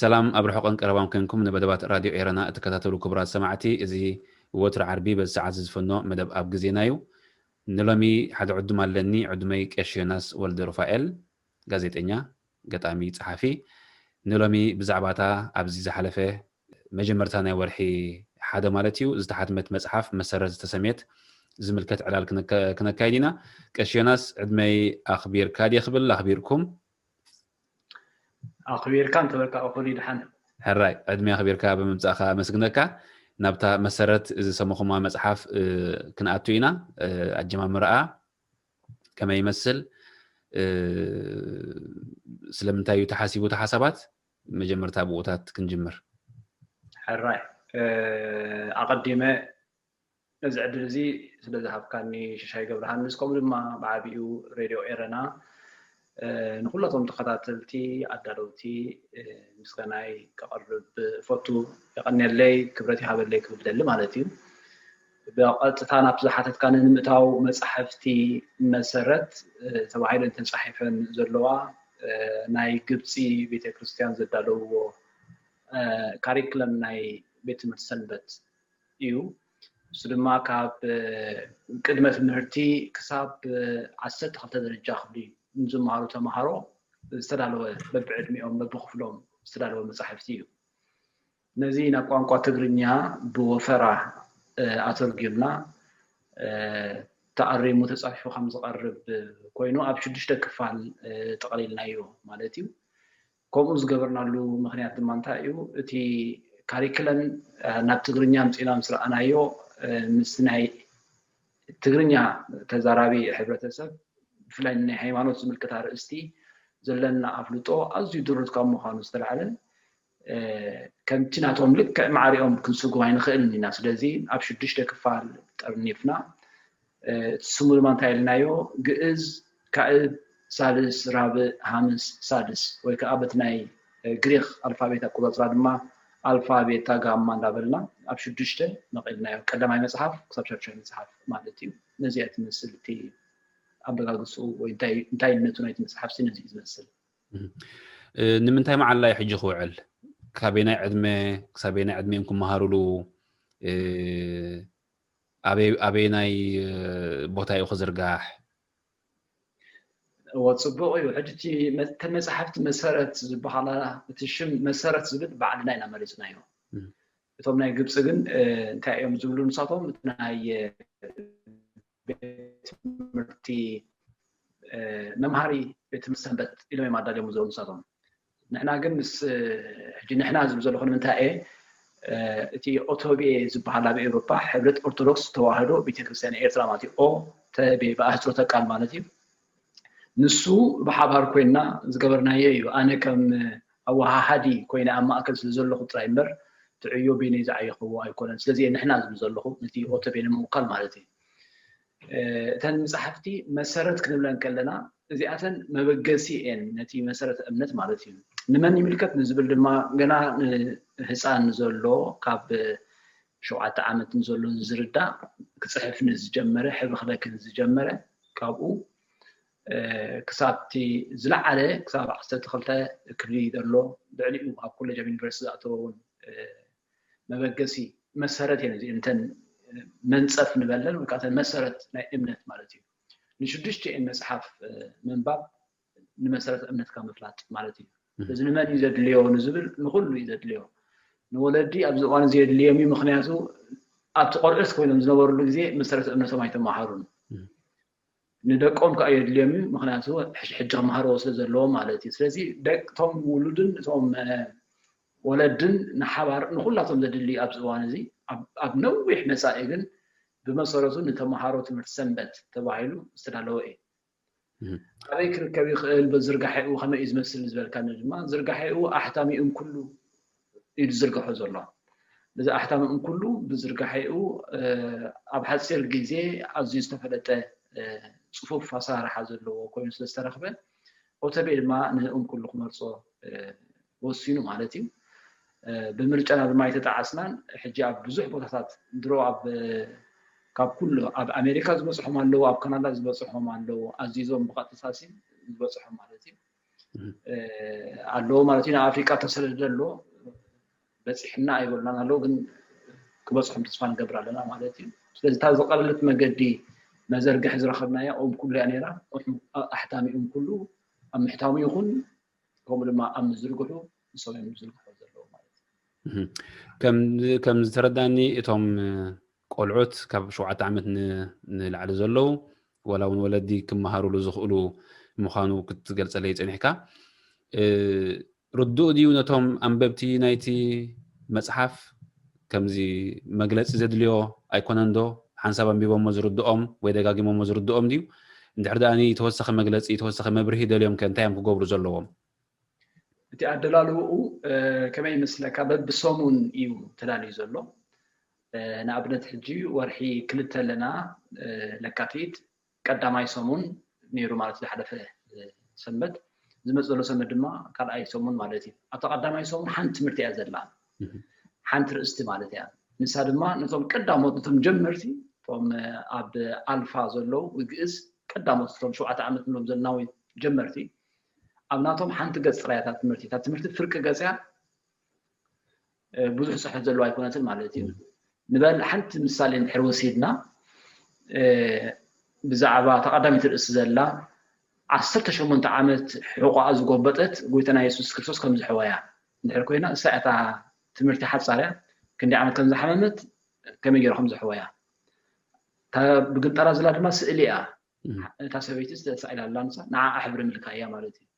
سلام أبرحقن كربام كنكم نبدأ راديو إيرانا أتكتاتلو كبرات سماعتي إزي وتر عربي بس عزيز فنو مدب أب جزينايو نلامي حد عدما لني عدمي كاشيوناس ولد رفائل غازيتينيا قطامي صحفي نلامي بزعباتا أبزي زحلفه مجمرتانا ورحي حدا مالتيو ازدحاتمت مصحف مسرز تسميت زملكت علال كنكايدينا كاشيوناس عدمي أخبير كادي يخبل أخبيركم أخبير كان تبرك أخبري دحن هراي أدمي أخبيرك بممزاخا مسجنك نبتا مسرت إذا سموخما مصحف كنأتوينا أجمع مرأة كما يمثل سلمتايو تحاسيبو تحاسبات مجمرتا بوتات كنجمر هراي أقدمه نزعد الزي سلذهب كاني شاي قبرهان نسكم لما بعبيو راديو إيرانا نقولهم تخطاتلتي أدلوتي مسكناي كقرب فوتو يقني لي كبرتي حابل لي كبدل مالتي بقت تانا بزحات كان نمتاو مصحفتي مسرت تبعيل انت صحيفن زلوا ناي قبسي بيت كريستيان زدالو كاريكلم ناي بيت مرسنبت يو سلما كاب قدمة مهرتي كساب عسد خلطة درجة خبلي نزمارو تمهارو استدالو ببعدميهم ببخفلهم استدالو مصحفتيو نزينا قوانقوا تقرنيا بوفرة أترجمنا تعري متصحف خمس قرب كوينو أبشدش تكفال تقليلنا يو مالتيو كوموز قبرنا له مخنيات المنطقة تي كاريكلن ناب تقرنيا مسئلة مسرع أنا يو مسناي تقرنيا تزارابي حبرة سب فلان حيوانات زملكة رئيستي زلنا أفلطو أزي درد كم مخانو استرعلن كم تناتهم لك معاريهم كنسوقوا هاي نخيل الناس لذين أبشدش تكفال ترنيفنا تسمو المنطقة يو جئز كأب سادس رابع خامس سادس وكأبتناي غريخ ألفابيتا كوبات رادما ألفابيتا غاما لابلنا أبشدش نقلنا يو كلام هاي مصحف كسبشة مصحف مالتيو نزيات مسلتي أبغاقصو وإنتاي نتو نايت مصحف سنزي يزمسل نمنتاي مع الله يحجي خوعل كابينا عدمي يمكن مهارولو أبيناي بوتاي خزرقاح وتصبغ أيوة حجتي مصحفت مسارات بحالا تشم مسارات زبد بعد ناينا مريزنا يو بتوم ناي قبسقن انتاي يوم زبلو نصاتهم ناي بيت مرتي ممهاري بيت مسنبت إلو يمعدال يوم زبلو نصاتهم نحنا قمس حجي نحنا زبزلو خلو منتاي تي أوتوبي زبحالا بإيروبا حبرت أرثوذكس تواهدو بيتكريستيان إيرترا مالتي أو تبي بأهجرو تقال مالتي نسو بحبار كوينا زقبرنا يو أنا كم أوها هادي كوينا أما أكل سلزلو خطرا إمبر تعيو بيني زعيخو أيكونا سلزي نحنا زبزلو نتي أوتوبي نموقال مالتي تن مصحفتي مسارت كنبلان كلنا زي أتن مبقسي إن نتي مسارت أمنت مالتي نمن يملكت نزبل لما قنا حسان نزولو كاب شوعة عامت نزولو نزردا كصحف نزجمره حبخ لك نزجمره كابو كسابتي زلع عليه كساب عستة خلطة كبري درلو دعليو هاب كل جاب يونيفرسيتي أتون مبقسي مسارت يعني زي انتن منصف نبلل وكاتن مسارت ناي امنت مالتي نشدشتي إن مصحف من باب نمسارت امنت كامفلات مالتي لازم ما يزد ليو نزبل نقول يزد ليو نولدي أبز وان زيد ليومي مخنياتو أتقرأت كوينهم زنور لجزء مسارت امنت ما يتمحرون ندقهم كأيد ليومي مخنياتو حج مهارو وصل زلوا مالتي سلزي دق توم ولودن توم ولدن نحبار نخلاتهم ذدلي أبزوان زي أبنوح مسائل بمسارته نتمحارو تمرت سنبت تبعيلو استدلوا إيه عليك ركبي خيل بزرقحي وخما يزمسل زبال كان جما زرقحي أحتامي كله يزرقحو زلا إذا أحتامي كله بزرقحي أبحث سير جزء عزيز تفلته صفوف فصار حزلو وكون سلسترخبه وتبيل ما نهم كله خمرصو وصينو مالتي بمرجعنا بما يتعسنان حجاب بزح بوتات درو أب كاب كله أب أمريكا زبصحهم على أب كندا زبصحهم على عزيزهم بقى تساسين زبصحهم مالتي على مالتنا أفريقيا تسلل له بس إحنا يقولنا لو جن كبصحهم تسفان قبر لنا مالتي لازم تازق قلت مجدي ما زرق حزر خدنا يا أم كل يعني را أحتامي كله أم احتامي يكون هم لما أم زرقه يسوي مزرقه كم ترداني إتهم قلعت كاب شوعة عمت نلعب زلوا ولو ولدي كم مهارو لزخلو مخانو كنت جالس عليه تنحكا ردو ديونتهم أنببتي نايتي مصحف كم زي مجلس زدليو أيقونندو حنسابا بيبون مزردهم ويدقاقي مزردهم ديو ندحرداني توسخ مجلس توسخ مبرهي دليوم كان تايم كقبر زلوهم أنت أدلالو كمان مثل كابد بسومون يو تلالي زلو نابنت حجي ورحي كلت لنا لكاتيت قداماي سومون نيرو مالت لحدفه سمد زمزلو سمد ما قال اي سومون مالتي اتقداماي سومون حنت مرتي ازلا حنت رأستي مالتي نساد ما نزوم قداموتم جمرتي فم اب الفا زلو وجز قداموتم شو عامت منهم زلناوي جمرتي ابناتهم حنت قص رياتات مرتي تمرت فرق قصيا بزح صحه زلو ايكونات مالتي نبال حنت مثال نحر وسيدنا بزعبا تقدمت الرئيس زلا 18 عامت حقوق ازغوبطت قويتنا يسوس كريستوس كم زحوايا نحر كوينا ساعتها تمرتي حد صاريا كندي عامت كم زحممت كم يجرهم زحوايا تا بقنطرا زلا دما سئليا تا سبيتس تسائل الله نص نع احبر ملكايا مالتي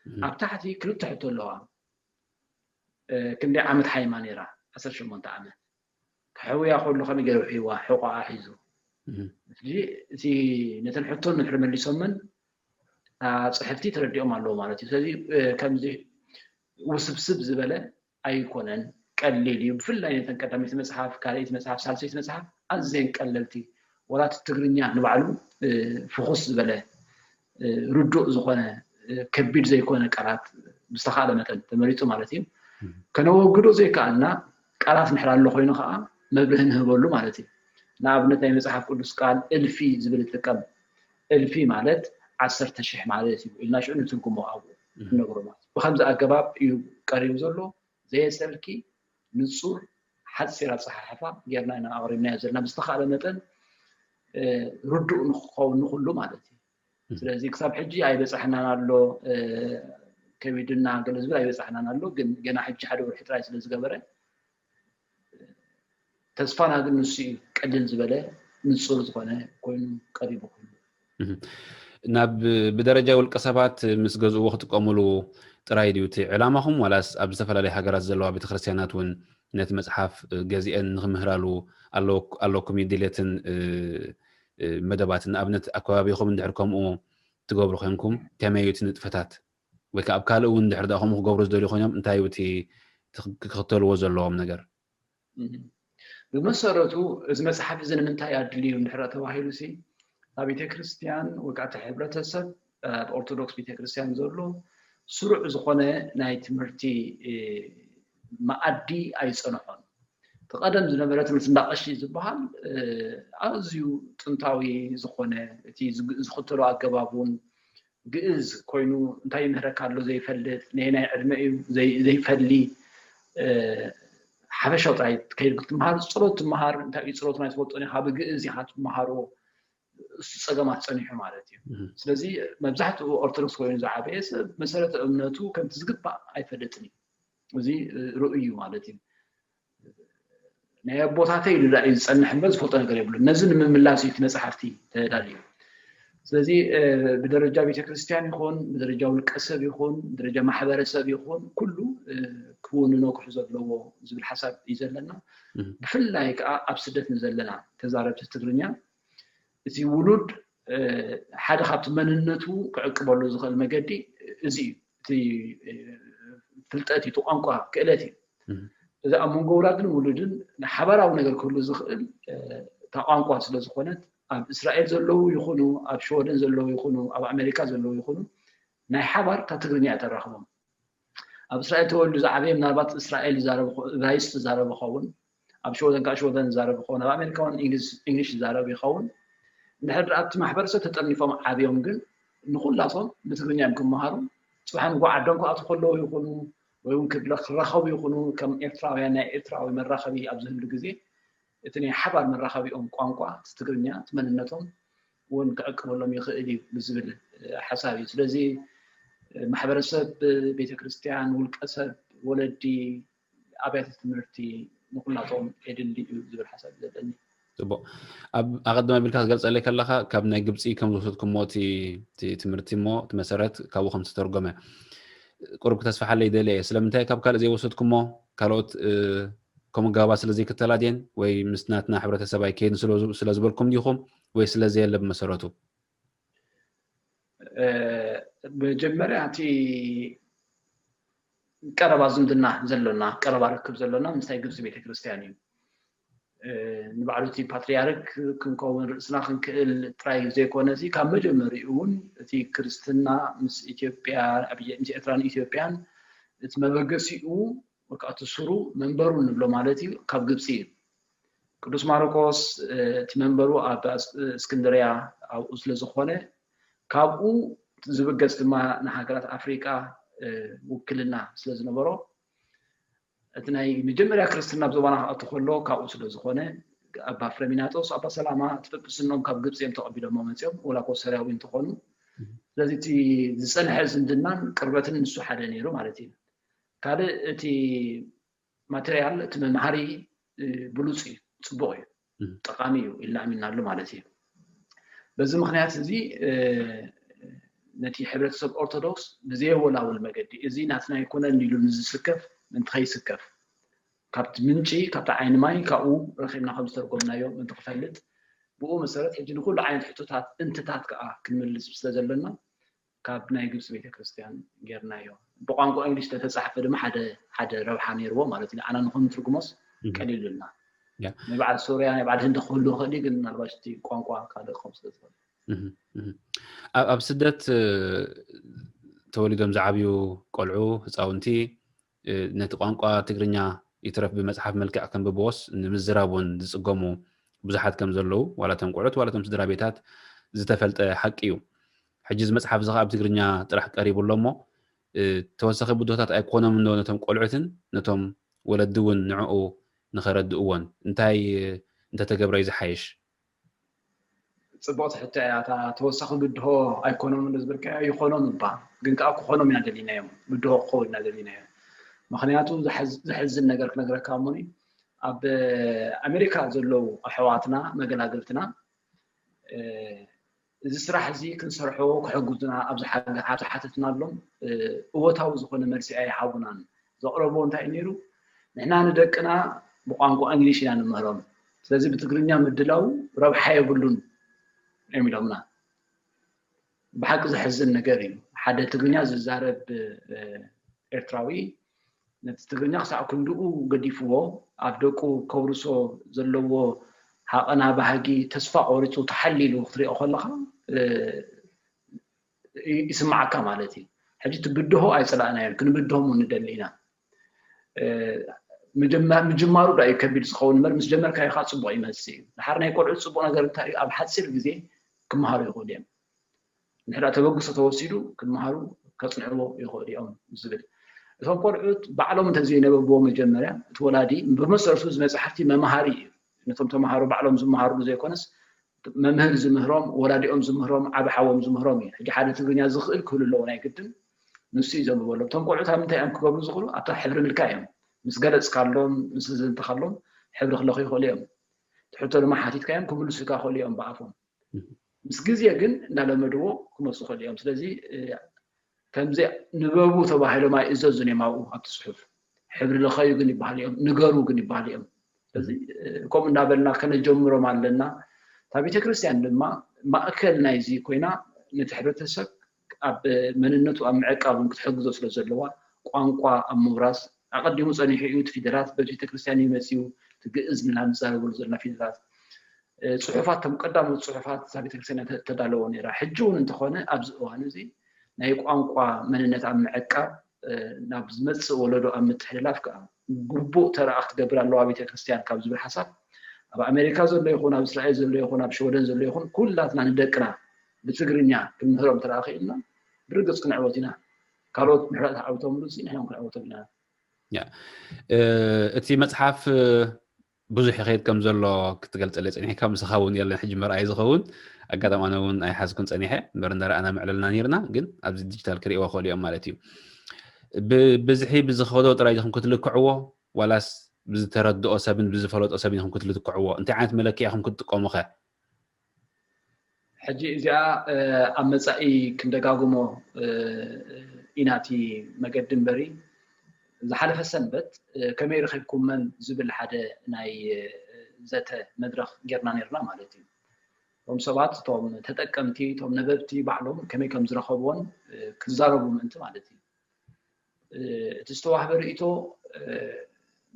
ابتحتي كل تحت لها كندي عامت حيمانيرا 18 عامت حوي أخذ له خميجة وحيوة حقوق حيزو زي نتنحطون نحرم اللي سمن صحفتي ترديهم على مالتي زي كم زي وسبسب زبالة أيقونن قليلي بفلا يتنقدم يتمسحف كاريت مسحف سالسي يتمسحف أزين قللتي ولا تتقرنيا نبعلو فخص زبالة ردو زخونة كبير زي كونه قرات مستخاله متن تمريتو مالتي كانوا وجدوا زي كأننا قرات نحرال له خوينو خا مبلهن هبولو مالتي نابنت اي مصحف قدس قال الفي زبل تقب الفي مالت 10,000 مالتي إلنا شو نتنكمو أو نقرو مالت بخمسة أقباب يقريب زلو زي سلكي نصور حد سيرات صححفا جيرنا إنا أغريب نازلنا مستخاله متن ردو نخلو مالتي ስለዚህ ክሳብ ሕጂ ኣይበፅሕና ኣሎ ከቢድና ገለ ዝብል ኣይበፅሕና ኣሎ ግን ገና ሕጂ ሓደ ወርሒ ጥራይ ስለ ዝገበረ ተስፋና ግን ንሱ ቀልል ዝበለ ንጹር ዝኾነ ኮይኑ ቀሪቡ ኮይኑ ናብ ብደረጃ ውልቀ ሰባት ምስ ገዝኡ ክትቀምሉ ጥራይ ድዩ እቲ ዕላማኹም ዋላስ ኣብ ዝተፈላለዩ ሃገራት ዘለዋ ቤተክርስትያናት እውን ነቲ መፅሓፍ ገዚአን ንክምህራሉ ኣለኩም ድሌትን መደባትን ኣብነት ኣከባቢኹም እንድሕር ከምኡ ትገብሩ ኮይንኩም ከመይ እቲ ንጥፈታት ወይ ከዓ ኣብ ካልእ እውን እንድሕር ዳኹም ክገብሩ ዝደልዩ ኮይኖም እንታይ እቲ ክኽተልዎ ዘለዎም ነገር ብመሰረቱ እዚ መፅሓፍ እዚ ንምንታይ ኣድልዩ እንድሕር ተባሂሉ ሲ ኣብ ቤተክርስትያን ወይ ከዓ ሕብረተሰብ ኣብ ኦርቶዶክስ ቤተክርስትያን ዘሎ ስሩዕ ዝኾነ ናይ ትምህርቲ ማኣዲ ኣይፀንሖን تقدم زنبرة مثل نقش زبال أزيو تنتاوي زخونة تي زخطروا عقبابون جئز كوينو انتاي مهركارلو زي فلت نينا علمي زي فلي حبشة طايت كي قلت مهار صلوت مهار انتاي صلوت ما يصوت أنا حاب جئز يحط مهارو سجمات صنيح مالتي سلزي مبزحته أرتلوس كوين زعابيس مسألة أمنتو كم تزقط بقى أي فلتني وزي رؤيو مالتي نيا بوتاتي لا يصنح بس فوتو ነገር ይብሉ እነዚህን መምላስ ይት መጽሐፍቲ ተዳልዩ ስለዚህ ብደረጃ ቤተክርስቲያን ይኹን ብደረጃ ውልቀሰብ ይኹን ብደረጃ ማሕበረሰብ ይኹን ኩሉ ክውንኖ ክሕዞ ዘለዎ ዝብል ሓሳብ ይዘለና ብፍላይ ከዓ ኣብ ስደት ንዘለና ተዛረብቲ ትግርኛ እዚ ውሉድ ሓደ ካብቲ መንነቱ ክዕቅበሉ ዝኽእል መገዲ እዚ እቲ ፍልጠት እቲ ቋንቋ ክእለት እዩ እዚ ኣብ መንጎ ውላድን ውሉድን ሓበራዊ ነገር ክህሉ ዝኽእል እታ ቋንቋ ስለ ዝኾነት ኣብ እስራኤል ዘለዉ ይኹኑ ኣብ ሸወደን ዘለዉ ይኹኑ ኣብ ኣሜሪካ ዘለዉ ይኹኑ ናይ ሓባር እታ ትግርኛ ተራኽቦም ኣብ እስራኤል ተወልዱ ዝዓበየ ምናልባት እስራኤል ዝዛረብ ዕብራይስጥ ዝዛረብ ይኸውን ኣብ ሸወደን ከዓ ሸወደን ዝዛረብ ይኸውን ኣብ ኣሜሪካ እውን እንግሊሽ ዝዛረብ ይኸውን እንድሕር ኣብቲ ማሕበረሰብ ተጠርኒፎም ዓብዮም ግን ንኹላቶም ብትግርኛ እዮም ክመሃሩ ፅባሕን ጓዓዶም ክኣትዉ ከለዉ ይኹኑ ወይ እውን ክራኸቡ ይኹኑ ከም ኤርትራውያን ናይ ኤርትራዊ መራኸቢ ኣብ ዝህሉ ግዜ እቲ ናይ ሓባር መራኸቢኦም ቋንቋ ትግርኛ ትመንነቶም እውን ክዕቅበሎም ይኽእል እዩ ብዝብል ሓሳብ እዩ ስለዚ ማሕበረሰብ ቤተክርስትያን ውልቀሰብ ወለዲ ኣብያተ ትምህርቲ ንኹላቶም የድሊ እዩ ዝብል ሓሳብ ዘለኒ ጽቡቅ ኣብ ኣቀዳማይ ብልካ ዝገልጸለይ ከለኻ ካብ ናይ ግብፂ ከም ዝወሰድኩሞ እቲ ትምህርቲ እሞ እቲ መሰረት ካብኡ ከም ዝተተርጎመ ቁርብ ክተስፋሓለይ ይደልየ ስለምንታይ ካብ ካልእ ዘይወሰድኩሞ ካልኦት ከምኡ ገባ ስለዘይክተላ ድየን ወይ ምስ ናትና ሕብረተሰብ ኣይከይድን ስለዝበልኩም ዲኹም ወይ ስለዘየለ ብመሰረቱ መጀመርያ እቲ ቀረባ ዝምድና ዘሎና ቀረባ ርክብ ዘሎና ምስታይ ግብፂ ቤተክርስትያን እዩ ንባዕሉ እቲ ፓትርያርክ ክንከውን ርእስና ክንክእል ጥራይ ዘይኮነ እዚ ካብ መጀመሪኡ እውን እቲ ክርስትና ምስ ኢትዮጵያ ምስ ኤርትራን ኢትዮጵያን እቲ መበገሲኡ ወቃቱ ስሩ መንበሩ ንብሎ ማለት እዩ ካብ ግብፂ እዩ ቅዱስ ማርቆስ እቲ መንበሩ ኣብ እስክንድርያ ኣብኡ ስለ ዝኾነ ካብኡ ዝብገስ ድማ ንሃገራት ኣፍሪቃ ውክልና ስለ ዝነበሮ እቲ ናይ መጀመርያ ክርስትና ብዘባና ክኣቱ ከሎ ካብኡ ስለ ዝኾነ ኣባ ፍሬሚናጦስ ኣባ ሰላማ ትጵጵስኖም ካብ ግብፂ እዮም ተቐቢሎም መፅኦም ወላኮ ሰሪያዊ እንትኾኑ ስለዚ እቲ ዝፀንሐ ዝምድናን ቅርበትን ንሱ ሓደ ነይሩ ማለት እዩ ካልእ እቲ ማቴርያል እቲ መምሃሪ ብሉፅ እዩ ፅቡቅ እዩ ጠቃሚ እዩ ኢልና ኣሚናሉ ማለት እዩ በዚ ምክንያት እዚ ነቲ ሕብረተሰብ ኦርቶዶክስ ብዘይወላውል መገዲ እዚ ናትና ይኮነን ኢሉ ንዝስከፍ እንትኸይስከፍ ካብቲ ምንጪ ካብቲ ዓይኒ ማይ ካብኡ ረኺብና ከም ዝተርጎምናዮ እንትክፈልጥ ብኡ መሰረት ሕጂ ንኩሉ ዓይነት ሕቶታት እንትታት ከዓ ክንምልስ ስለዘለና ካብ ናይ ግብፂ ቤተክርስትያን ጌርናዮ ብቋንቋ እንግሊሽ ተተጻሕፈ ድማ ሓደ ረብሓ ነይርዎ ማለት እዩ ኣነ ንኹም ትርጉሞስ ቀሊሉልና ንባዕል ሶርያ ንባዕል ህንዲ ክህሉ ይኽእል ግን ምናልባት እቲ ቋንቋ ካልእ ከም ስለዝኾነ ኣብ ስደት ተወሊዶም ዝዓብዩ ቆልዑ ህፃውንቲ ነቲ ቋንቋ ትግርኛ ይትረፍ ብመጽሓፍ መልክዕ ከንብብዎስ ንምዝራብ እውን ዝጽገሙ ብዙሓት ከም ዘለዉ ዋላቶም ቆልዑት ዋላቶም ስድራ ቤታት ዝተፈልጠ ሓቂ እዩ ሕጂ እዚ መጽሓፍ እዚ ኣብ ትግርኛ ጥራሕ ቀሪቡሎ እሞ ተወሳኺ ብዶታት ኣይኮኖም እንዶ ነቶም ቆልዑትን ነቶም ወለዲ እውን ንዕኡ ንኸረድእዎን እንታይ እንተተገብረ እዩ ዝሓይሽ ጽቡቕቲ ሕቶ እያ እታ ተወሳኺ ብድሆ ኣይኮኖም እንዶ ዝብልካ ይኾኖም እባ ግን ከዓ ክኾኖም ኢና ደሊናዮም ብድሆ ክኸውን ኢና ደሊናዮም ምክንያቱ ዝሕዝን ነገር ክነግረካ እሞኒ ኣብ ኣሜሪካ ዘለዉ ኣሕዋትና መገላገልትና እዚ ስራሕ እዚ ክንሰርሖ ክሕግዙና ኣብዚ ሓተትና ኣሎም እወታዊ ዝኾነ መልሲ ኣይሃቡናን ዘቕረብዎ እንታይ ነይሩ ንሕና ንደቅና ብቋንቋ እንግሊሽ ኢና ንምህሮም ስለዚ ብትግርኛ ምድላው ረብሓ የብሉን እዮም ኢሎምና ብሓቂ ዝሕዝን ነገር እዩ ሓደ ትግርኛ ዝዛረብ ኤርትራዊ ነቲ ትግርኛ ክሳዕ ክንድኡ ገዲፍዎ ኣብ ደቁ ከብርሶ ዘለዎ ሓቐና ባህጊ ተስፋ ቆሪፁ ተሓሊሉ ክትሪኦ ከለካ ይስማዓካ ማለት እዩ ሕጂ ትብድሆ ኣይፀላእናዮም ክንብድሆም ንደሊ ኢና ምጅማሩ ዳዩ ከቢድ ዝኸውን እምበር ምስ ጀመርካ ኢኻ ፅቡቅ ይመስል እዩ ድሓር ናይ ቆልዑ ፅቡቅ ነገር እንታይ እዩ ኣብ ሓፂር ግዜ ክመሃሩ ይኽእሉ እዮም ንሕዳ ተበግሶ ተወሲዱ ክመሃሩ ከፅንዕዎ ይኽእሉ እዮም ዝብል እቶም ቆልዑት ባዕሎም እንተዘይነበብዎ መጀመርያ እቲ ወላዲ ብመሰረቱ እዚ መፅሓፍቲ መምሃሪ እዩ ነቶም ተምሃሮ ባዕሎም ዝመሃርሉ ዘይኮነስ መምህር ዝምህሮም ወላዲኦም ዝምህሮም ዓብ ሓዎም ዝምህሮም እዩ ሕጂ ሓደ ትግርኛ ዝኽእል ክህሉ ኣለዎ ናይ ግድን ንሱ እዩ ዘንብበሎም እቶም ቆልዑት ኣብ ምንታይ እዮም ክገብሩ ዝኽእሉ ኣብታ ሕብሪ ምልካ እዮም ምስ ገለፅካሎም ምስ ዝንተኻሎም ሕብሪ ክለኹ ይኽእሉ እዮም ትሕቶ ድማ ሓቲትካ እዮም ክምልሱካ ይኽእሉ እዮም ብኣፎም ምስ ግዜ ግን እንዳለመድዎ ክመፁ ኸልዮም ስለዚ ከምዚ ንበቡ ተባሂሎም ኣይእዘዙን እዮም ኣብኡ ኣብቲ ፅሑፍ ሕብሪ ለኸዩ ግን ይበሃል እዮም ንገሩ ግን ይበሃል እዮም ስለዚ ከምኡ እንዳበልና ከነጀምሮም ኣለና እታ ቤተክርስትያን ድማ ማእከል ናይዚ ኮይና ነቲ ሕብረተሰብ ኣብ መንነቱ ኣብ ምዕቃብ ክትሕግዞ ስለ ዘለዋ ቋንቋ ኣብ ምውራስ ኣቀዲሙ ፀኒሑ እዩ ፊደላት በቤተክርስትያን ይመፅዩ ትግእዝ ልና ንዛረበሉ ዘለና ፊደላት ፅሑፋት ተም ቀዳሞት ፅሑፋት እታ ቤተክርስትያን ተዳለወ ነይራ ሕጂ እውን እንተኾነ ኣብዚ እዋን እዚ ናይ ቋንቋ መንነት ኣብ ምዕቃብ ናብ ዝመፅእ ወለዶ ኣብ ምትሕልላፍ ከዓ ግቡእ ተረኣ ክትገብር ኣለዋ ቤተክርስትያን ካብ ዝብል ሓሳብ ኣብ ኣሜሪካ ዘሎ ይኹን ኣብ እስራኤል ዘሎ ይኹን ኣብ ሸወደን ዘሎ ይኹን ኩላትና ንደቅና ብትግርኛ ክምህሮም ተራኺብና ብርግፅ ክንዕወት ኢና ካልኦት ምሕረት ዓውቶም ሉሲ ንሕና ክንዕወቶም ኢና እቲ መጽሓፍ ብዙሕ ይኸይድ ከም ዘሎ ክትገልጸለይ ፀኒሕካ ምስኻ እውን የለን ሕጂ መርኣይ ዝኸውን ኣጋጣሚ ኣነ እውን ኣይሓዝኩን ፀኒሐ እምበር እንዳረኣና ምዕለልና ነርና ግን ኣብዚ ዲጂታል ክሪእዎ ክእሉ እዮም ማለት እዩ ብዝሒ ብዝኸዶ ጥራይ ኢኹም ክትልክዕዎ ዋላስ ብዝተረድኦ ሰብን ብዝፈለጦ ሰብን ኢኹም ክትልክዕዎ እንታይ ዓይነት መለክዒ ኢኹም ክትጥቀሙ ኸ ሕጂ እዚኣ ኣብ መጻኢ ክንደጋግሞ ኢናቲ መገዲ እምበሪ ዝሓለፈ ሰንበት ከመይ ረኺብኩመን ዝብል ሓደ ናይ ዘተ መድረኽ ጌርና ነርና ማለት እዩ እቶም ሰባት እቶም ተጠቀምቲ እቶም ነበብቲ ባዕሎም ከመይ ከም ዝረኸብዎን ክዛረቡ ምእንቲ ማለት እዩ እቲ ዝተዋህበ ርእቶ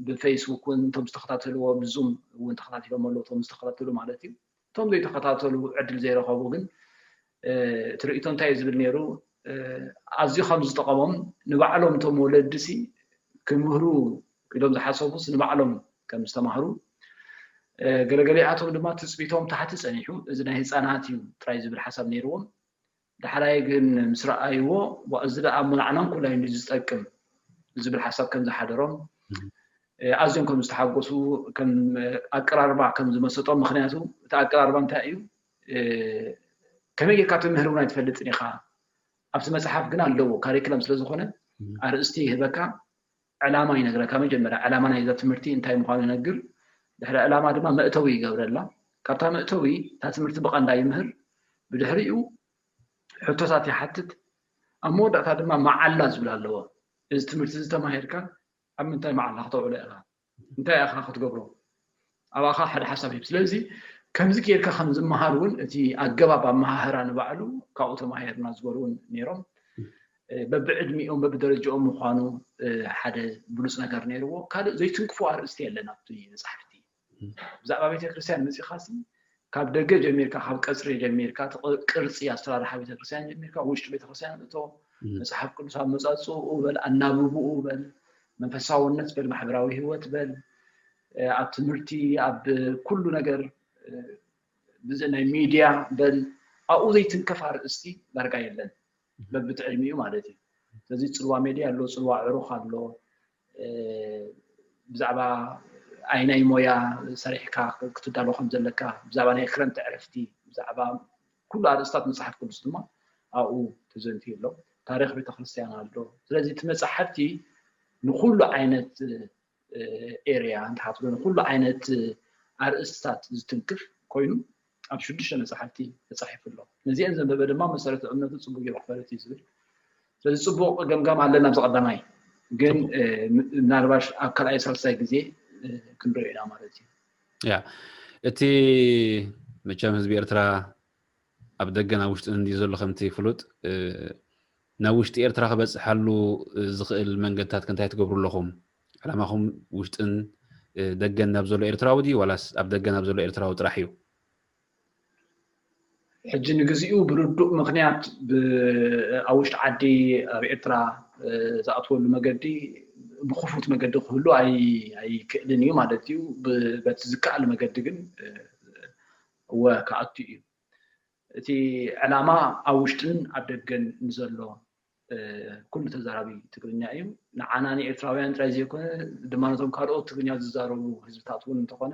ብፌስቡክ እውን እቶም ዝተኸታተልዎ ብዙም እውን ተኸታቲሎም ኣለዉ እቶም ዝተኸታተሉ ማለት እዩ እቶም ዘይተኸታተሉ ዕድል ዘይረኸቡ ግን እቲ ርእቶ እንታይ ዝብል ነይሩ ኣዝዩ ከም ዝጠቐሞም ንባዕሎም እቶም ወለድሲ ክምህሩ ኢሎም ዝሓሰቡስ ንባዕሎም ከም ዝተማሃሩ ገለገሊኣቶም ድማ ትፅቢቶም ታሕቲ ፀኒሑ እዚ ናይ ህፃናት እዩ ጥራይ ዝብል ሓሳብ ነይርዎም ዳሕራይ ግን ምስ ረኣይዎ እዚ ደኣ ሙላዕናን ኩላይን ዝጠቅም ዝብል ሓሳብ ከም ዝሓደሮም ኣዝዮም ከም ዝተሓጎሱ ከም ኣቀራርባ ከም ዝመሰጦም ምክንያቱ እቲ ኣቀራርባ እንታይ እዩ ከመይ ጌርካ ትምህር እውን ኣይትፈልጥን ኢኻ ኣብቲ መፅሓፍ ግን ኣለዎ ካሪክለም ስለ ዝኾነ ኣርእስቲ ይህበካ ዕላማ ይነግረካ መጀመርያ ዕላማ ናይዛ ትምህርቲ እንታይ ምዃኑ ይነግር ድሕሪ ዕላማ ድማ መእተዊ ይገብረላ ካብታ መእተዊ እታ ትምህርቲ ብቐንዳ ይምህር ብድሕሪኡ ሕቶታት ይሓትት ኣብ መወዳእታ ድማ መዓላ ዝብል ኣለዎ እዚ ትምህርቲ ዝተማሂርካ ኣብ ምንታይ መዓላ ክተውዕሎ ኢኻ እንታይ ኢኻ ክትገብሮ ኣብኻ ሓደ ሓሳብ ሂብ ስለዚ ከምዚ ጌርካ ከም ዝመሃር እውን እቲ ኣገባብ ኣመሃህራ ንባዕሉ ካብኡ ተማሂርና ዝበሉ እውን ነይሮም በብዕድሚኦም በብደረጃኦም ምዃኑ ሓደ ብሉፅ ነገር ነይርዎ ካልእ ዘይትንክፎ ኣርእስቲ የለን ኣብቲ መፅሓፍቲ ብዛዕባ ቤተክርስትያን መፂኻሲ ካብ ደገ ጀሚርካ ካብ ቀፅሪ ጀሚርካ ቅርፂ ኣሰራርሓ ቤተክርስትያን ጀሚርካ ውሽጢ ቤተክርስትያን እቶ መፅሓፍ ቅዱስ ኣብ መፃፅኡ በል ኣናብብኡ በል መንፈሳውነት በል ማሕበራዊ ህይወት በል ኣብ ትምህርቲ ኣብ ኩሉ ነገር ብዛዕባ ናይ ሚድያ በል ኣብኡ ዘይትንከፍ ኣርእስቲ ዳርጋ የለን በብትዕድሚኡ ማለት እዩ ስለዚ ፅልዋ ሜድያ ኣሎ ፅልዋ ዕሩኽ ኣሎ ብዛዕባ ዓይናይ ሞያ ሰሪሕካ ክትዳሎ ከም ዘለካ ብዛዕባ ናይ ክረምቲ ዕረፍቲ ብዛዕባ ኩሉ ኣርእስታት መፅሓፍ ቅዱስ ድማ ኣብኡ ተዘንትዩ ኣሎ ታሪክ ቤተክርስትያን ኣሎ ስለዚ እቲ መፅሓፍቲ ንኩሉ ዓይነት ኤርያ እንትሓትሉ ንኩሉ ዓይነት ኣርእስትታት ዝትንክፍ ኮይኑ ኣብ 6 መፅሓፍቲ ተፃሒፉ ኣሎ ነዚአን ዘንበበ ድማ መሰረተ እምነቱ ፅቡቅ ገይሩ ክፈለጥ እዩ ዝብል ስለዚ ፅቡቅ ገምጋም ኣለና ኣብዚ ቀዳማይ ግን ምናልባሽ ኣብ ካልኣይ ሳልሳይ ግዜ ክንሪኦ ኢና ማለት እዩ ያ እቲ መቸም ህዝቢ ኤርትራ ኣብ ደገና ውሽጢ እንዲ ዘሎ ከምቲ ይፍሉጥ ናብ ውሽጢ ኤርትራ ክበፅሓሉ ዝኽእል መንገድታት ክንታይ ትገብሩ ኣለኹም ዕላማኹም ውሽጥን ደገን ናብ ዘሎ ኤርትራዊ ድዩ ዋላስ ኣብ ደገ ናብ ዘሎ ኤርትራዊ ጥራሕ እዩ ሕጂ ንግዚኡ ብርዱእ ምክንያት ኣብ ውሽጢ ዓዲ ኣብ ኤርትራ ዝኣትወሉ መገዲ ብክፉት መገዲ ክህሉ ኣይክእልን እዩ ማለት እዩ በቲ ዝከኣል መገዲ ግን ወከኣቱ እዩ እቲ ዕላማ ኣብ ውሽጥን ኣብ ደገን ንዘሎ ኩሉ ተዛራቢ ትግርኛ እዩ ንዓና ንኤርትራውያን ጥራይ ዘይኮነ ድማ ነቶም ካልኦት ትግርኛ ዝዛረቡ ህዝብታት እውን እንተኾነ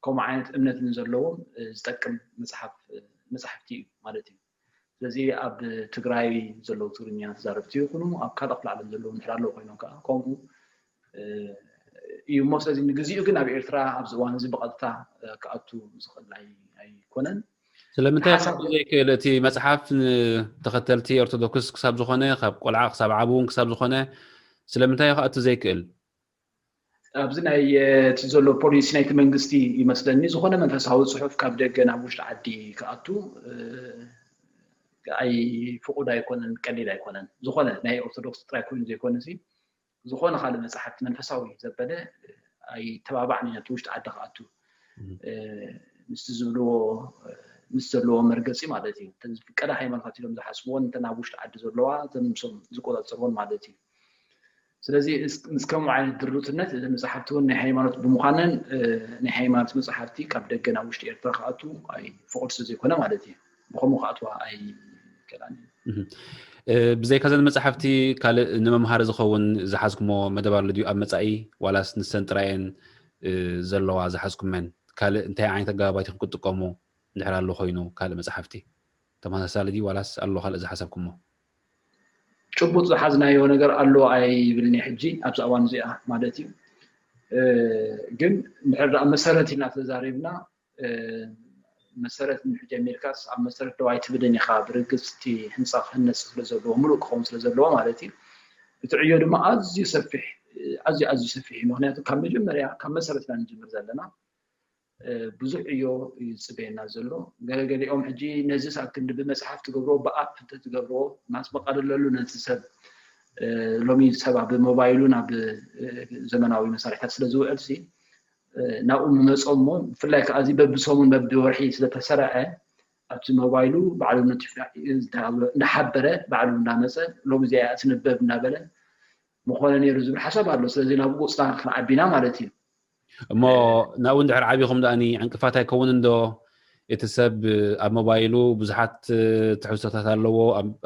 ከምኡ ዓይነት እምነት ንዘለዎም ዝጠቅም መፅሓፍቲ እዩ ማለት እዩ ስለዚ ኣብ ትግራይ ዘለዉ ትግርኛ ተዛረብቲ ይኹኑ ኣብ ካልእ ክፍሊ ዓለም ዘለዉ ንሕላለው ኮይኖም ከዓ ከምኡ እዩ እሞ ስለዚ ንግዚኡ ግን ኣብ ኤርትራ ኣብዚ እዋን እዚ ብቐጥታ ክኣቱ ዝኽእል ኣይኮነን ስለምንታይ ዘይ ክእለቲ መጽሓፍ ተኸተልቲ ኦርቶዶክስ ክሳብ ዝኾነ ካብ ቆልዓ ክሳብ ዓቡን ክሳብ ዝኾነ ስለምንታይ ከኣቱ ዘይክእል ኣብዚ ናይ እቲ ዘሎ ፖሊሲ ናይቲ መንግስቲ ይመስለኒ ዝኾነ መንፈሳዊ ጽሑፍ ካብ ደገ ናብ ውሽጢ ዓዲ ከኣቱ ኣይ ፍቁድ ኣይኮነን ቀሊል ኣይኮነን ዝኾነ ናይ ኦርቶዶክስ ጥራይ ኮይኑ ዘይኮነሲ ዝኾነ ካልእ መጽሓፍቲ መንፈሳዊ ዘበለ ኣይ ተባባዕኒ ነቲ ውሽጢ ዓዲ ከኣቱ ምስ ዝብልዎ ምስ ዘለዎ መርገፂ ማለት እዩ ተዝፍቀደ ሃይማኖታት ኢሎም ዝሓስብዎን እንተ ናብ ውሽጢ ዓዲ ዘለዋ ተምሶም ዝቆፃፀርዎን ማለት እዩ ስለዚ እስከም ዓይነት ድርቱነት መጽሓፍቲ እውን ናይ ሃይማኖት ብምዃነን ናይ ሃይማኖት መጽሓፍቲ ካብ ደገ ናብ ውሽጢ ኤርትራ ከኣቱ ኣይ ፍቁድ ስለዘይኮነ ማለት እዩ ብኸምኡ ከኣትዋ ኣይ ከላኒ ብዘይ ከዘን መጽሓፍቲ ካልእ ንመምሃሪ ዝኸውን ዝሓዝኩሞ መደብ ኣሎ ድዩ ኣብ መጻኢ ዋላስ ንሰን ጥራየን ዘለዋ ዝሓዝኩመን ካልእ እንታይ ዓይነት ኣገባብ ኢኹም ክትጥቀሙ እንድሕር ኣሎ ኮይኑ ካልእ መጽሓፍቲ ተመሳሳሊ ድዩ ዋላስ ኣሎ ካልእ ዝሓሰብኩሞ ጭቡጥ ዝሓዝናዮ ነገር ኣሎ ኣይብልኒ ሕጂ ኣብዛ እዋን እዚኣ ማለት እዩ ግን ንሕር መሰረት ኢልና ተዛሪብና መሰረት ንሕጂ ኣሜሪካስ ኣብ መሰረት ደዋይ ትብልን ኢኻ ብርግጽቲ ህንፃ ክህነፅ ስለ ዘለዎ ሙሉእ ክኸውን ስለ ዘለዎ ማለት እዩ እቲ ዕዮ ድማ ኣዝዩ ሰፊሕ ኣዝዩ ሰፊሕ ምክንያቱ ካብ መጀመርያ ካብ መሰረት ኢና ንጅምር ዘለና ብዙሕ ዕዮ ይፅበየና ዘሎ ገለገሊኦም ሕጂ ነዚ ሳብ ክንዲ ብመጽሓፍ ትገብሮ ብኣፕ ትገብሮ ማስ መቐለለሉ ነቲ ሰብ ሎሚ ሰባ ብሞባይሉ ናብ ዘመናዊ መሳርሕታት ስለ ዝውዕልሲ ናብኡ መጾም ሞ ብፍላይ ከዓ እዚ በብሰሙን በብወርሒ ስለተሰርዐ ኣብቲ ሞባይሉ ባዕሉ እንዳሓበረ ባዕሉ እንዳመፀ ሎሚ እዚኣ ትንበብ እንዳበለ ምኾነ ነይሩ ዝብል ሓሳብ ኣሎ ስለዚ ናብ ቆፅና ክንዓቢና ማለት እዩ እሞ ናብኡ እንድሕር ዓቢኹም ዳኣኒ ዕንቅፋት ኣይከውን እንዶ እቲ ሰብ ኣብ ሞባይሉ ብዙሓት ትሕዝቶታት ኣለዎ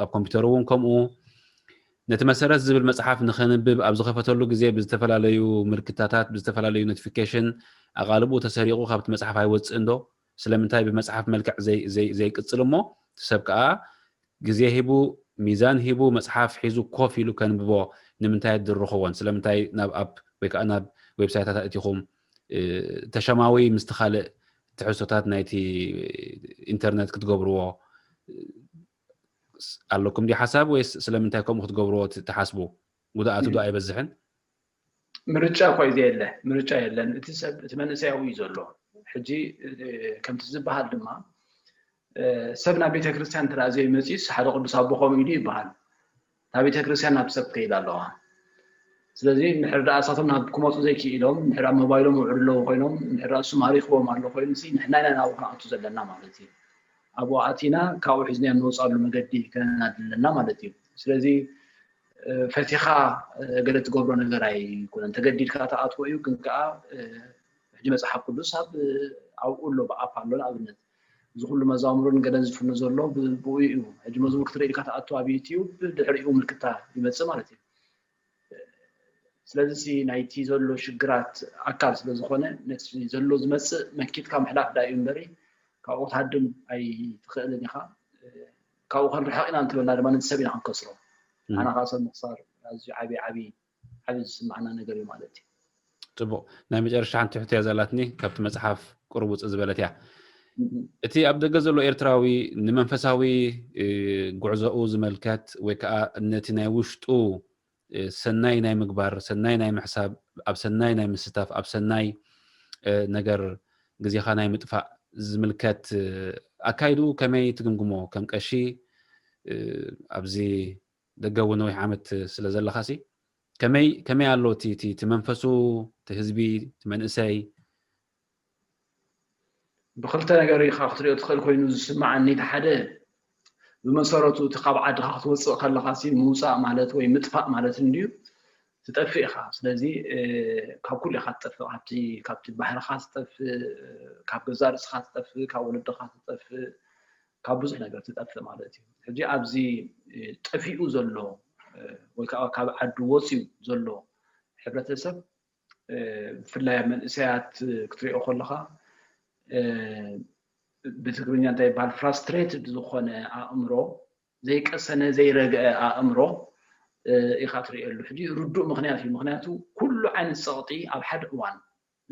ኣብ ኮምፒተር እውን ከምኡ ነቲ መሰረት ዝብል መጽሓፍ ንኸንብብ ኣብ ዝኸፈተሉ ግዜ ብዝተፈላለዩ ምልክታታት ብዝተፈላለዩ ኖቲፊኬሽን ኣቓልቡ ተሰሪቑ ካብቲ መጽሓፍ ኣይወፅእ እንዶ ስለምንታይ ብመጽሓፍ መልክዕ ዘይቅጽል እሞ ሰብ ከዓ ግዜ ሂቡ ሚዛን ሂቡ መጽሓፍ ሒዙ ኮፍ ኢሉ ከንብቦ ንምንታይ ድርኽዎን ስለምንታይ ናብ ኣፕ ወይ ከዓ ናብ ዌብሳይታት እቲኹም ተሸማዊ ምስተኻልእ ትሕዝቶታት ናይቲ ኢንተርኔት ክትገብርዎ ኣለኩም ዲ ሓሳብ ወይስ ስለምንታይ ከምኡ ክትገብርዎ ትሓስቡ ጉድኣቱ ዶ ኣይበዝሕን ምርጫ ኮይ የለ ምርጫ የለን እቲ ሰብ እቲ መንእሰያዊ እዩ ዘሎ ሕጂ ከምቲ ዝበሃል ድማ ሰብ ናብ ቤተ ክርስቲያን ተራእዘይ መፂስ ሓደ ቅዱስ ኣቦ ከምኡ ኢሉ ይበሃል ናብ ቤተ ክርስቲያን ናብ ሰብ ከይድ ኣለዋ ስለዚ ንሕር ዳኣሳቶም ናብ ክመፁ ዘይክኢሎም ንሕር ኣብ ሞባይሎም ውዕሉ ኣለዉ ኮይኖም ንሕር እሱ ማሪኽዎም ኣሎ ኮይኑሲ ንሕና ኢና ናብኡ ክንኣቱ ዘለና ማለት እዩ ኣብኡ ኣቲና ካብኡ ሒዝና ንወፃሉ መገዲ ከናድለና ማለት እዩ ስለዚ ፈቲኻ ገለ ትገብሮ ነገር ኣይኮነን ተገዲድካ ተኣትዎ እዩ ግን ከዓ ሕጂ መፅሓፍ ቅዱስ ኣብኡ ኣሎ ብኣፕ ኣሎ ንኣብነት እዚ ኩሉ መዛሙሩን ገለ ዝፍኖ ዘሎ ብኡ እዩ ሕጂ መዝሙር ክትርኢ ኢልካ ተኣቱ ኣብ ዩትዩብ ድሕሪኡ ምልክታ ይመፅእ ማለት እዩ ስለዚ ናይቲ ዘሎ ሽግራት ኣካል ስለ ዝኾነ ነቲ ዘሎ ዝመፅእ መኪትካ ምሕላፍ ዳ እዩ እምበሪ ካብኡ ትሃድም ኣይትኽእልን ኢኻ ካብኡ ክንርሕቕ ኢና እንትበልና ድማ ነቲ ሰብ ኢና ክንከስሮ ኣና ከዓ ሰብ ምክሳር ኣዝዩ ዓብዪ ዝስማዕና ነገር እዩ ማለት እዩ ፅቡቅ ናይ መጨረሻ ሓንቲ ሕቶ እያ ዘላትኒ ካብቲ መፅሓፍ ቁርቡፅ ዝበለት እያ እቲ ኣብ ደገ ዘሎ ኤርትራዊ ንመንፈሳዊ ጉዕዞኡ ዝመልከት ወይ ከዓ ነቲ ናይ ውሽጡ ሰናይ ናይ ምግባር ሰናይ ናይ ምሕሳብ ኣብ ሰናይ ናይ ምስታፍ ኣብ ሰናይ ነገር ግዜኻ ናይ ምጥፋእ ዝምልከት ኣካይዱ ከመይ ትግምግሞ ከም ቀሺ ኣብዚ ደገ እውን ነዊሕ ዓመት ስለ ዘለኻሲ ከመይ ኣሎ እቲ መንፈሱ እቲ ህዝቢ እቲ መንእሰይ ብክልተ ነገር ኢኻ ክትሪኦ ትኽእል ኮይኑ ዝስማዓኒ እቲ ሓደ ብመሰረቱ እቲ ካብ ዓድኻ ክትወፅእ ከለኻሲ ምውፃእ ማለት ወይ ምጥፋእ ማለት እንድዩ ትጠፍእ ኢኻ ስለዚ ካብ ኩሉ ኢኻ ትጠፍእ ካብቲ ባሕርኻ ትጠፍእ ካብ ገዛ ርእስኻ ትጠፍእ ካብ ወለድኻ ትጠፍእ ካብ ብዙሕ ነገር ትጠፍእ ማለት እዩ ሕጂ ኣብዚ ጠፊኡ ዘሎ ወይ ከዓ ካብ ዓዱ ወፂኡ ዘሎ ሕብረተሰብ ብፍላይ ኣብ መንእሰያት ክትሪኦ ከለኻ ብትግርኛ እንታይ ይበሃል ፍራስትሬትድ ዝኾነ ኣእምሮ ዘይቀሰነ ዘይረግአ ኣእምሮ ኢኻ ትሪእየሉ ሕጂ ርዱእ ምክንያት እዩ ምክንያቱ ኩሉ ዓይነት ፀቕጢ ኣብ ሓደ እዋን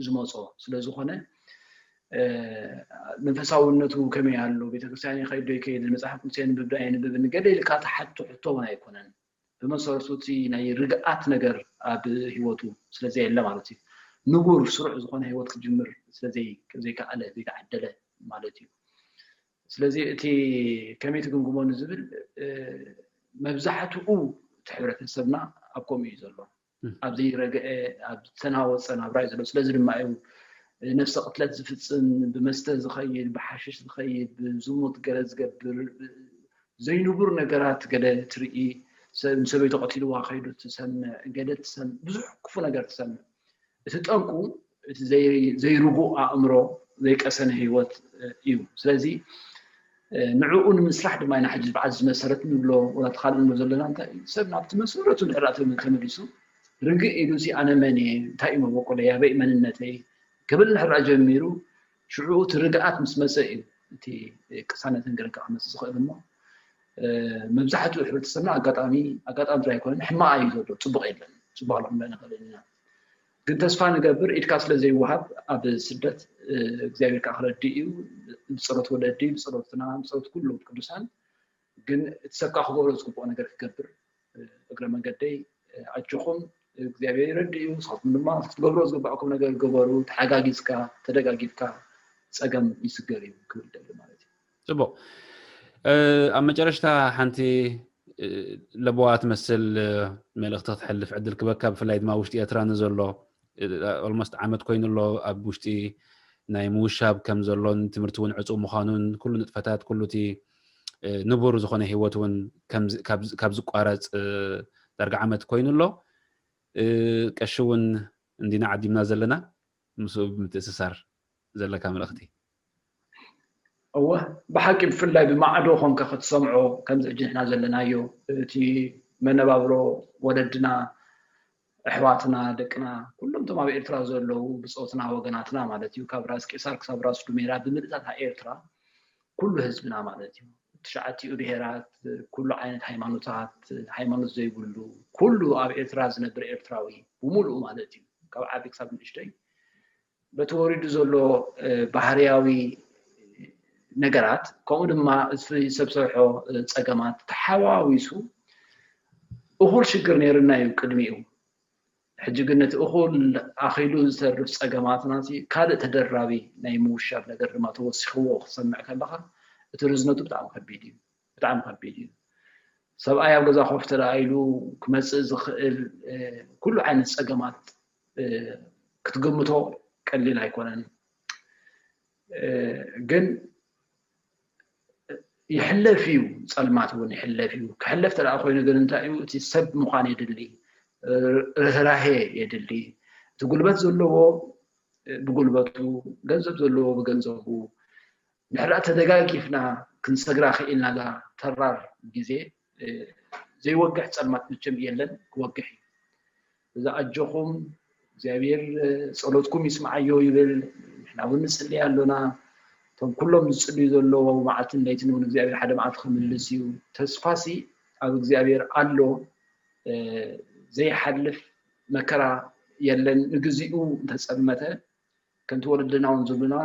ዝመፆ ስለ ዝኾነ መንፈሳውነቱ ከመይ ያለው ቤተክርስቲያን ይኸይዶ ይከይድ መጽሐፍ ቅዱስን ብብዳይን ብብንገደል ካተሐጡ ሕቶውን አይኮነን በመሰረቱቲ ናይ ርግአት ነገር ኣብ ህይወቱ ስለዚህ የለ ማለት እዩ ንጉር ስሩዕ ዝኾነ ህይወት ክጅምር ስለዚህ ከዘይ ካለ ቢተዓደለ ማለት እዩ ስለዚህ እቲ ከመይ ትግምግሞን ዝብል መብዛሕትኡ ሕብረተሰብና ኣብ ከምኡ እዩ ዘሎ ኣብዚ ረግአ ኣብ ተናወፀ ናብራይ ዘሎ ስለዚህ ድማ እዩ ነፍሰ ቅትለት ዝፍፅም ብመስተ ዝኸይድ ብሓሽሽ ዝኸይድ ብዝሙት ገለ ዝገብር ዘይንቡር ነገራት ገለ ትርኢ ሰበይቱ ቀቲልዋ ኸይዱ ትሰምዕ ገለ ትሰምዕ ብዙሕ ክፉ ነገር ትሰምዕ እቲ ጠንቁ እቲ ዘይርጉእ ኣእምሮ ዘይቀሰነ ህይወት እዩ ስለዚ ንዕኡ ንምስራሕ ድማ ኢና ሕጂ በዓል መሰረት ንብሎ ወላ ተኻልእ ንብሎ ዘለና እንታይ እዩ ሰብ ናብቲ መሰረቱ ንዕራእቲ ተመሊሱ ርግእ ኢሉ ሲ ኣነ መን እየ እንታይ እዩ መበቆለይ ኣበይ መንነተይ ክብል ንሕራእ ጀሚሩ ሽዑኡ እቲ ርግኣት ምስ መፀ እዩ እቲ ቅሳነትን ገለካ ክመፅእ ዝኽእል እሞ መብዛሕትኡ ሕብረተሰብና ኣጋጣሚ ኣይኮነን ሕማቕ እዩ ዘሎ ፅቡቕ የለን ፅቡቕ ክንብል ንኽእል ኢና ግን ተስፋ ንገብር ኢድካ ስለ ዘይወሃብ ኣብ ስደት እግዚኣብሔር ከዓ ክረዲ እዩ ብፀሎት ወለዲ ብፀሎትና ብፀሎት ኩሉ ቅዱሳን ግን እትሰካ ክገብሮ ዝግብኦ ነገር ክገብር እግረ መንገደይ ኣጅኹም እግዚአብሔር ይረዲ እዩ ንስኹም ድማ ክትገብሮ ዝግብአኩም ነገር ገበሩ ተሓጋጊዝካ ተደጋጊፍካ ፀገም ይስገር እዩ ክብል ደሊ ማለት እዩ ፅቡቕ ኣብ መጨረሽታ ሓንቲ ለቦዋ ትመስል መልእኽቲ ክትሕልፍ ዕድል ክበካ ብፍላይ ድማ ውሽጢ ኤርትራ ንዘሎ ኦልሞስት ዓመት ኮይኑሎ ኣብ ውሽጢ ናይ ምውሻብ ከም ዘሎን ትምህርቲ እውን ዕፁብ ምዃኑን ኩሉ ንጥፈታት ኩሉ እቲ ንቡር ዝኾነ ህይወት እውን ካብ ዝቋረፅ ዳርጋ ዓመት ኮይኑሎ ቀሺ እውን እንዲና ዓዲምና ዘለና ምስኡ ብምትእስሳር ዘለካ መልእኽቲ እወ ብሓቂ ብፍላይ ብማዕዶ ኮንካ ክትሰምዖ ከምዚ ሕጂ ንሕና ዘለናዮ እቲ መነባብሮ ወለድና ኣሕዋትና ደቅና ኩሎም ቶም ኣብ ኤርትራ ዘለዉ ብፆትና ወገናትና ማለት እዩ ካብ ራስ ቄሳር ክሳብ ራስ ዱሜራ ብምልእታት ኤርትራ ኩሉ ህዝብና ማለት እዩ ትሽዓቲኡ ብሄራት ኩሉ ዓይነት ሃይማኖት ዘይብሉ ኩሉ ኣብ ኤርትራ ዝነብር ኤርትራዊ ብሙሉእ ማለት እዩ ካብ ዓቢ ክሳብ ንእሽተይ በቲ ወሪዱ ዘሎ ባህርያዊ ነገራት ከምኡ ድማ ሰብ ሰርሖ ፀገማት ተሓዋዊሱ እኹል ሽግር ነይርና እዩ ቅድሚኡ ሕጂ ግን ነቲ እኹል ኣኺሉ ዝተርፍ ፀገማትና ካልእ ተደራቢ ናይ ምውሻብ ነገር ድማ ተወሲኽዎ ክሰምዕ ከለኻ እቲ ርዝነቱ ብጣዕሚ ከቢድ እዩ ሰብኣይ ኣብ ገዛ ኮፍ ተላኢሉ ክመፅእ ዝኽእል ኩሉ ዓይነት ፀገማት ክትግምቶ ቀሊል ኣይኮነን ግን ይሕለፍ እዩ ፀልማት እውን ይሕለፍ እዩ ክሕለፍ ተለኣ ኮይኑ ግን እንታይ እዩ እቲ ሰብ ምዃን የድሊ ርህራሄ የድሊ እቲ ጉልበት ዘለዎ ብጉልበቱ ገንዘብ ዘለዎ ብገንዘቡ ንሕራእ ተደጋጊፍና ክንሰግራ ክኢልና ተራር ግዜ ዘይወግሕ ፀልማት ምችም የለን ክወግሕ እዩ እዛ ኣጆኹም እግዚኣብሔር ፀሎትኩም ይስማዓዮ ይብል ንሕና እውን ንፅልይ ኣሎና ቶም ኩሎም ዝፅልዩ ዘለዎ መዓልትን ለይትን እውን እግዚኣብሔር ሓደ መዓልቲ ክምልስ እዩ ተስፋሲ ኣብ እግዚአብሔር ኣሎ ዘይሓልፍ መከራ የለን ንግዚኡ እንተፀመተ ከምቲ ወለድና እውን ዝብሉና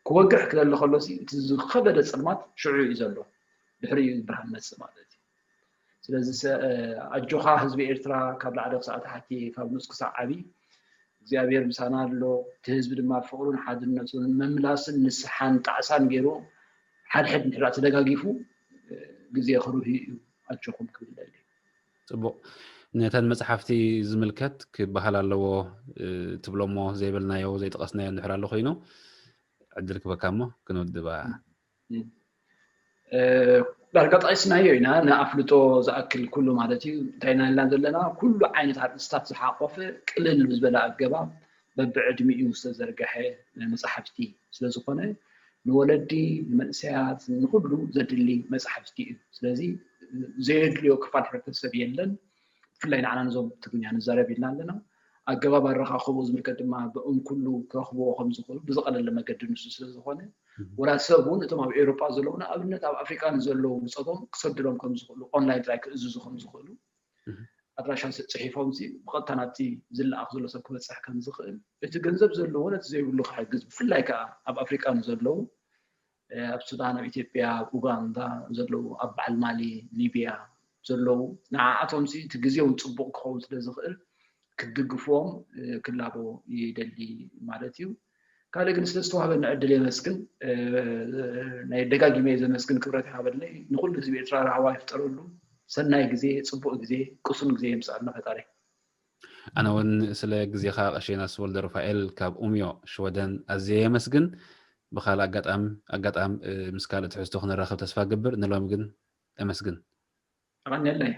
ክወግሕ ክደሊ ከሎሲ እቲ ዝኸበደ ፀልማት ሽዑ እዩ ዘሎ ድሕሪኡ ብርሃን መፅእ ማለት እዩ ስለዚ ኣጆኻ ህዝቢ ኤርትራ ካብ ላዕለ ክሳብ ታሕቲ ካብ ንስ ክሳብ ዓብይ እግዚአብሔር ምሳና ኣሎ እቲ ህዝቢ ድማ ፍቅሩን ሓድነቱን መምላስን ንስሓን ጣዕሳን ገይሩ ሓድሕድ ንሕራእ ተደጋጊፉ ግዜ ክሩህ እዩ ኣጆኹም ክብል ደሊ ፅቡቕ ነተን መፅሓፍቲ ዝምልከት ክበሃል ኣለዎ ትብሎሞ ዘይበልናዮ ዘይጠቐስናዮ እንድሕር ኣሎ ኮይኑ ዕድል ክበካ እሞ ክንወድባ ዳርጋ ጠቂስናዮ ኢና ንኣፍልጦ ዝኣክል ኩሉ ማለት እዩ እንታይ ኢና ዘለና ኩሉ ዓይነት ኣርእስታት ዝሓቆፈ ቅልል ብዝበለ ኣገባብ በብዕድሚኡ ዝተዘርግሐ መፅሓፍቲ ስለዝኾነ ንወለዲ ንመንእሰያት ንኩሉ ዘድሊ መፅሓፍቲ እዩ ስለዚ ዘየድልዮ ክፋል ሕብረተሰብ የለን ብፍላይ ንዓና ነዞም ትግርኛ ንዛረብ ኢልና ኣለና ኣገባብ ኣረኻኽቡ ዝምልከት ድማ ብኦም ኩሉ ክረኽብዎ ከም ዝኽእሉ ብዝቐለለ መገዲ ንሱ ስለዝኾነ ወላ ሰብ እውን እቶም ኣብ ኤውሮጳ ዘለዉ ንኣብነት ኣብ ኣፍሪካ ንዘለዉ ብፀቶም ክሰድሎም ከም ዝኽእሉ ኦንላይን ጥራይ ክእዝዙ ከም ዝኽእሉ ኣድራሻን ጽሒፎም ሲ ብቐጥታናቲ ዝለኣኽ ዘሎ ሰብ ክበጽሕ ከም ዝኽእል እቲ ገንዘብ ዘለዎ ነቲ ዘይብሉ ክሕግዝ ብፍላይ ከዓ ኣብ ኣፍሪቃ ዘለዉ ኣብ ሱዳን ኣብ ኢትዮጵያ ኣብ ኡጋንዳ ዘለዉ ኣብ በዓል ማሊ ሊብያ ዘለዉ ንዓኣቶም ሲ እቲ ግዜውን ጽቡቕ ክኸውን ስለ ዝኽእል ክድግፍዎም ክላቦ ይደሊ ማለት እዩ ካልእ ግን ስለዝተዋህበና ዕድል የመስግን ናይ ደጋጊመ ዘመስግን ክብረት ይሃበለይ ንኹሉ ህዝቢ ኤርትራ ረዓባ ይፍጠረሉ ሰናይ ጊዜ ጽቡቕ ጊዜ ቁሱን ጊዜ የምጽኣልና ፈጣሪ ኣነ እውን ስለ ግዜኻ ቀሼናስ ወልደ ሩፋኤል ካብ ኡምዮ ሽወደን ኣዝየ የመስግን ብኻል ኣጋጣም ምስ ካልእ ትሕዝቶ ክንራኸብ ተስፋ ግብር ንሎሚ ግን ኣመስግን ኣቐኒለይ